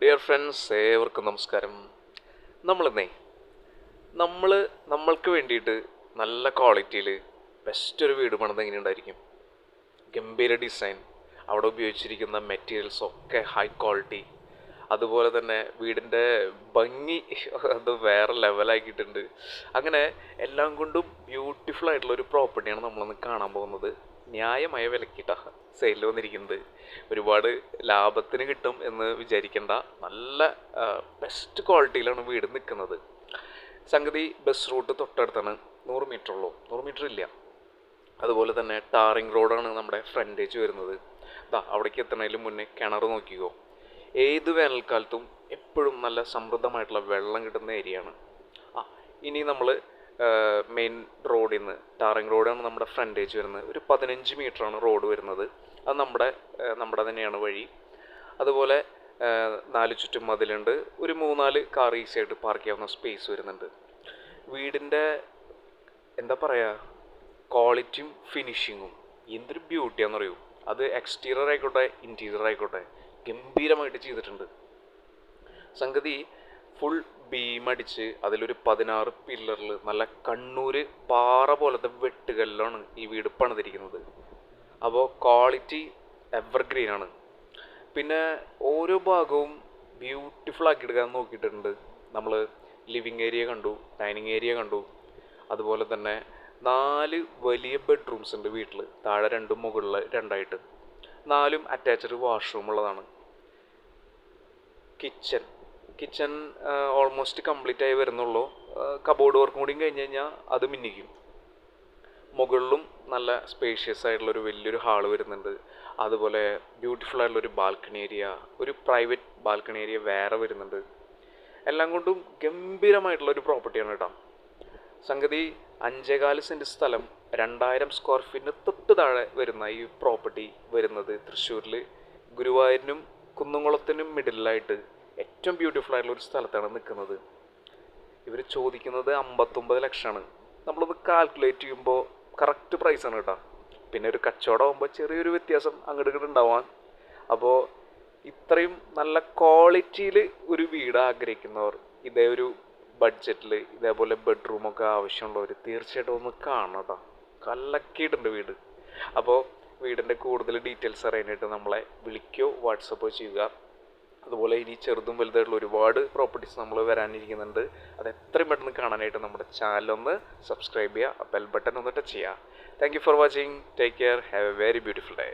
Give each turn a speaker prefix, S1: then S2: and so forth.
S1: Dear friends, ഏവർക്കും നമസ്കാരം. നമ്മളിന്നേ നമ്മൾക്ക് വേണ്ടിയിട്ട് നല്ല ക്വാളിറ്റിയിൽ ബെസ്റ്റ് ഒരു വീട് പണിത് എങ്ങനെ ഉണ്ടായിരിക്കും? ഗംഭീര ഡിസൈൻ, അവിടെ ഉപയോഗിച്ചിരിക്കുന്ന മെറ്റീരിയൽസ് ഒക്കെ ഹൈ ക്വാളിറ്റി, അതുപോലെ തന്നെ വീടിൻ്റെ ഭംഗി അത് വേറെ ലെവലാക്കിയിട്ടുണ്ട്. അങ്ങനെ എല്ലാം കൊണ്ടും ബ്യൂട്ടിഫുൾ ആയിട്ടുള്ള ഒരു പ്രോപ്പർട്ടിയാണ് നമ്മളൊന്ന് കാണാൻ പോകുന്നത്. ന്യായമായ വിലക്കിട്ടാണ് സെയിലിൽ വന്നിരിക്കുന്നത്. ഒരുപാട് ലാഭത്തിന് കിട്ടും എന്ന് വിചാരിക്കേണ്ട, നല്ല ബെസ്റ്റ് ക്വാളിറ്റിയിലാണ് വീട് നിൽക്കുന്നത്. സംഗതി ബസ് റൂട്ട് തൊട്ടടുത്താണ്. 100 മീറ്റർ ഉള്ളൂ, 100 മീറ്റർ ഇല്ല. അതുപോലെ തന്നെ ടാറിങ് റോഡാണ് നമ്മുടെ ഫ്രണ്ടേജ് വരുന്നത്. അവിടേക്ക് എത്തുന്നതിന് മുന്നേ കിണർ നോക്കിക്കോ. ഏത് വേനൽക്കാലത്തും എപ്പോഴും നല്ല സമൃദ്ധമായിട്ടുള്ള വെള്ളം കിട്ടുന്ന ഏരിയയാണ്. ഇനി നമ്മൾ മെയിൻ റോഡിൽ നിന്ന്, ടാറിങ് റോഡാണ് നമ്മുടെ ഫ്രണ്ടേജ് വരുന്നത്. ഒരു 15 മീറ്ററാണ് റോഡ് വരുന്നത്. അത് നമ്മുടെ തന്നെയാണ് വഴി. അതുപോലെ 4 ചുറ്റും മതിലുണ്ട്. ഒരു 3-4 കാർ ഈസി ആയിട്ട് പാർക്ക് ചെയ്യാവുന്ന സ്പേസ് വരുന്നുണ്ട്. വീടിൻ്റെ എന്താ പറയുക, ക്വാളിറ്റിയും ഫിനിഷിങ്ങും എന്തൊരു ബ്യൂട്ടിയാണെന്നറിയൂ. അത് എക്സ്റ്റീരിയർ ആയിക്കോട്ടെ ഇൻറ്റീരിയർ ആയിക്കോട്ടെ ഗംഭീരമായിട്ട് ചെയ്തിട്ടുണ്ട്. സംഗതി ഫുൾ ബീമടിച്ച് അതിലൊരു 16 പില്ലറിൽ നല്ല കണ്ണൂര് പാറ പോലത്തെ വെട്ടുകല്ലാണ് ഈ വീട് പണിതിരിക്കുന്നത്. അപ്പോൾ ക്വാളിറ്റി എവർഗ്രീൻ ആണ്. പിന്നെ ഓരോ ഭാഗവും ബ്യൂട്ടിഫുൾ ആക്കി എടുക്കാൻ നോക്കിയിട്ടുണ്ട്. നമ്മൾ ലിവിങ് ഏരിയ കണ്ടു, ഡൈനിങ് ഏരിയ കണ്ടു. അതുപോലെ തന്നെ 4 വലിയ ബെഡ്റൂംസ് ഉണ്ട് വീട്ടിൽ. താഴെ 2 മുകളിൽ 2ആയിട്ട്. 4ഉം അറ്റാച്ച്ഡ് വാഷ്റൂം ഉള്ളതാണ്. കിച്ചൺ ഓൾമോസ്റ്റ് കംപ്ലീറ്റ് ആയി വരുന്നുള്ളൂ. കബോർഡ് വർക്കും കൂടി കഴിഞ്ഞ് കഴിഞ്ഞാൽ അത് മിന്നിക്കും. മുകളിലും നല്ല സ്പേഷ്യസ് ആയിട്ടുള്ളൊരു വലിയൊരു ഹാള് വരുന്നുണ്ട്. അതുപോലെ ബ്യൂട്ടിഫുൾ ആയിട്ടുള്ളൊരു ബാൽക്കണി ഏരിയ, ഒരു പ്രൈവറ്റ് ബാൽക്കണി ഏരിയ വേറെ വരുന്നുണ്ട്. എല്ലാം കൊണ്ടും ഗംഭീരമായിട്ടുള്ളൊരു പ്രോപ്പർട്ടിയാണ് കേട്ടോ. സംഗതി 5.25 സെൻറ്റ് സ്ഥലം, 2000 സ്ക്വയർ ഫീറ്റിന് തൊട്ട് താഴെ വരുന്ന ഈ പ്രോപ്പർട്ടി വരുന്നത് തൃശ്ശൂരിൽ ഗുരുവായൂരിനും കുന്നംകുളത്തിനും മിഡിലായിട്ട് ഏറ്റവും ബ്യൂട്ടിഫുൾ ആയിട്ടുള്ള ഒരു സ്ഥലത്താണ് നിൽക്കുന്നത്. ഇവർ ചോദിക്കുന്നത് 59 ലക്ഷമാണ്. നമ്മളൊന്ന് കാൽക്കുലേറ്റ് ചെയ്യുമ്പോൾ കറക്റ്റ് പ്രൈസാണ് കേട്ടോ. പിന്നെ ഒരു കച്ചവടം ആകുമ്പോൾ ചെറിയൊരു വ്യത്യാസം അങ്ങോട്ട് ഇങ്ങോട്ട് ഉണ്ടാവാൻ. അപ്പോൾ ഇത്രയും നല്ല ക്വാളിറ്റിയിൽ ഒരു വീട് ആഗ്രഹിക്കുന്നവർ, ഇതേ ഒരു ബഡ്ജറ്റിൽ ഇതേപോലെ ബെഡ്റൂമൊക്കെ ആവശ്യമുള്ളവർ തീർച്ചയായിട്ടും ഒന്ന് കാണണം കേട്ടോ. കലക്കിയിട്ടുണ്ട് വീട്. അപ്പോൾ വീടിൻ്റെ കൂടുതൽ ഡീറ്റെയിൽസ് അറിയാനായിട്ട് നമ്മളെ വിളിക്കുകയോ വാട്സപ്പോ ചെയ്യുക. അതുപോലെ ഇനി ചെറുതും വലുതായിട്ടുള്ള ഒരുപാട് പ്രോപ്പർട്ടീസ് നമ്മൾ വരാനിരിക്കുന്നുണ്ട്. അത് എത്രയും പെട്ടെന്ന് കാണാനായിട്ട് നമ്മുടെ ചാനലൊന്ന് സബ്സ്ക്രൈബ് ചെയ്യുക, ബെൽ ബട്ടൺ ഒന്ന് ടച്ച് ചെയ്യുക. Thank you for watching. Take care. Have A very beautiful day.